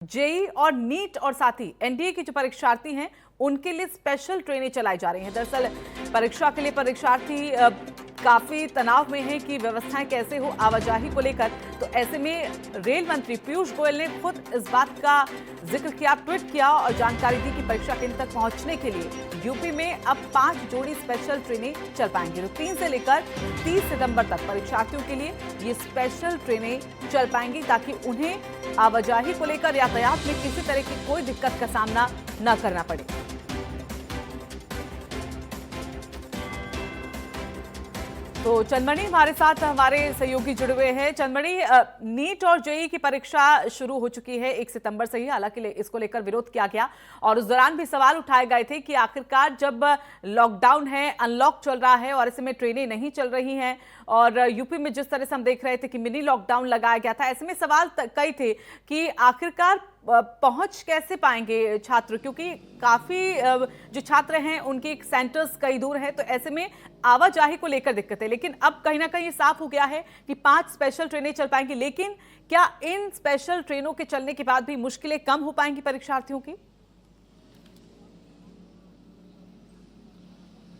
JEE और NEET और साथ ही एनडीए के जो परीक्षार्थी हैं उनके लिए स्पेशल ट्रेनें चलाई जा रही हैं। दरअसल परीक्षा के लिए परीक्षार्थी काफी तनाव में हैं कि व्यवस्थाएं कैसे हो आवाजाही को लेकर। तो ऐसे में रेल मंत्री पीयूष गोयल ने खुद इस बात का जिक्र किया, ट्वीट किया और जानकारी दी कि परीक्षा केंद्र तक पहुंचने के लिए यूपी में अब 5 जोड़ी स्पेशल ट्रेनें चल पाएंगी। तो 3 से लेकर 30 सितंबर तक परीक्षार्थियों के लिए ये स्पेशल ट्रेनें चल पाएंगी ताकि उन्हें आवाजाही को लेकर यातायात में किसी तरह की कोई दिक्कत का सामना न करना पड़े। तो चंदमणि हमारे साथ हमारे सहयोगी जुड़े हुए हैं। चंदमणि, नीट और जेई की परीक्षा शुरू हो चुकी है 1 सितंबर से ही। हालांकि इसको लेकर विरोध किया गया और उस दौरान भी सवाल उठाए गए थे कि आखिरकार जब लॉकडाउन है, अनलॉक चल रहा है और ऐसे में ट्रेनें नहीं चल रही हैं और यूपी में जिस तरह से हम देख रहे थे कि मिनी लॉकडाउन लगाया गया था, ऐसे में सवाल कई थे कि आखिरकार पहुंच कैसे पाएंगे छात्र, क्योंकि काफी जो छात्र हैं उनके सेंटर्स कई दूर हैं। तो ऐसे में आवाजाही को लेकर दिक्कत है, लेकिन अब कहीं ना कहीं ये साफ हो गया है कि 5 स्पेशल ट्रेनें चल पाएंगी। लेकिन क्या इन स्पेशल ट्रेनों के चलने के बाद भी मुश्किलें कम हो पाएंगी परीक्षार्थियों की?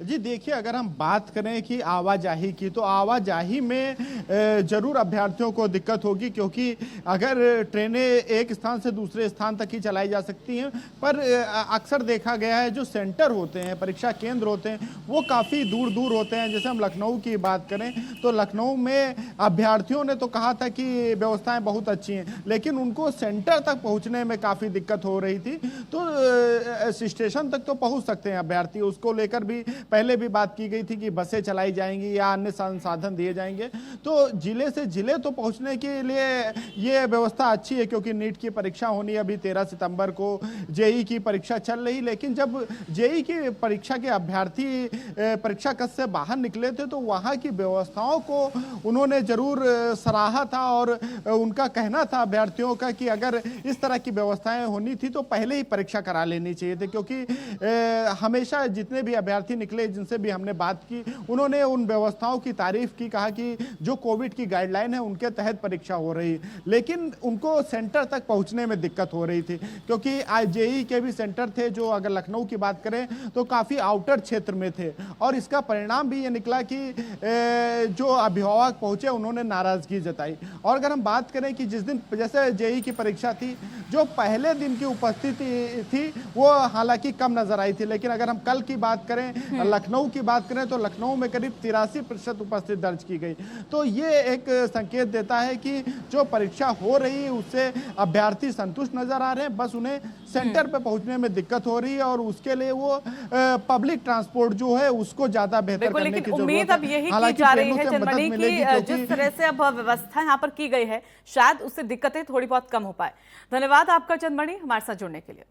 जी देखिए, अगर हम बात करें कि आवाजाही की, तो आवाजाही में ज़रूर अभ्यर्थियों को दिक्कत होगी, क्योंकि अगर ट्रेनें एक स्थान से दूसरे स्थान तक ही चलाई जा सकती हैं, पर अक्सर देखा गया है जो सेंटर होते हैं, परीक्षा केंद्र होते हैं, वो काफ़ी दूर दूर होते हैं। जैसे हम लखनऊ की बात करें तो लखनऊ में अभ्यर्थियों ने तो कहा था कि व्यवस्थाएँ बहुत अच्छी हैं, लेकिन उनको सेंटर तक पहुँचने में काफ़ी दिक्कत हो रही थी। तो स्टेशन तक तो पहुँच सकते हैं अभ्यर्थी, उसको लेकर भी पहले भी बात की गई थी कि बसें चलाई जाएंगी या अन्य संसाधन दिए जाएंगे। तो जिले से जिले तो पहुंचने के लिए ये व्यवस्था अच्छी है, क्योंकि नीट की परीक्षा होनी अभी 13 सितंबर को, जेई की परीक्षा चल रही। लेकिन जब जेई की परीक्षा के अभ्यर्थी परीक्षा कक्ष से बाहर निकले थे तो वहाँ की व्यवस्थाओं को उन्होंने जरूर सराहा था और उनका कहना था अभ्यर्थियों का कि अगर इस तरह की व्यवस्थाएं होनी थी तो पहले ही परीक्षा करा लेनी चाहिए थी, क्योंकि हमेशा जितने भी अभ्यर्थी निकले जिनसे भी हमने बात की, उन्होंने उन व्यवस्थाओं की तारीफ की, कहा कि जो कोविड की गाइडलाइन है उनके तहत परीक्षा हो रही, लेकिन उनको सेंटर तक पहुंचने में दिक्कत हो रही थी। क्योंकि जेई के भी सेंटर थे जो, अगर लखनऊ की बात करें तो काफ़ी आउटर क्षेत्र में थे, और इसका परिणाम भी ये निकला कि जो अभिभावक पहुंचे उन्होंने नाराजगी जताई। और अगर हम बात करें कि जिस दिन जैसे जेई की परीक्षा थी, जो पहले दिन की उपस्थिति थी वो हालांकि कम नजर आई थी, लेकिन अगर हम कल की बात करें, लखनऊ की बात करें तो लखनऊ में करीब 83% उपस्थिति दर्ज की गई। तो ये एक संकेत देता है कि जो परीक्षा हो रही है उससे अभ्यर्थी संतुष्ट नजर आ रहे हैं, बस उन्हें सेंटर पे पहुंचने में दिक्कत हो रही है और उसके लिए वो पब्लिक ट्रांसपोर्ट जो है उसको ज्यादा बेहतर करने की जरूरत है। उम्मीद अब यही की जा रही है चंदमणि की जिस तरह से अब व्यवस्था यहाँ पर की गई है, शायद उससे दिक्कतें थोड़ी बहुत कम हो पाए। धन्यवाद आपका चंदमणि, हमारे साथ जुड़ने के लिए।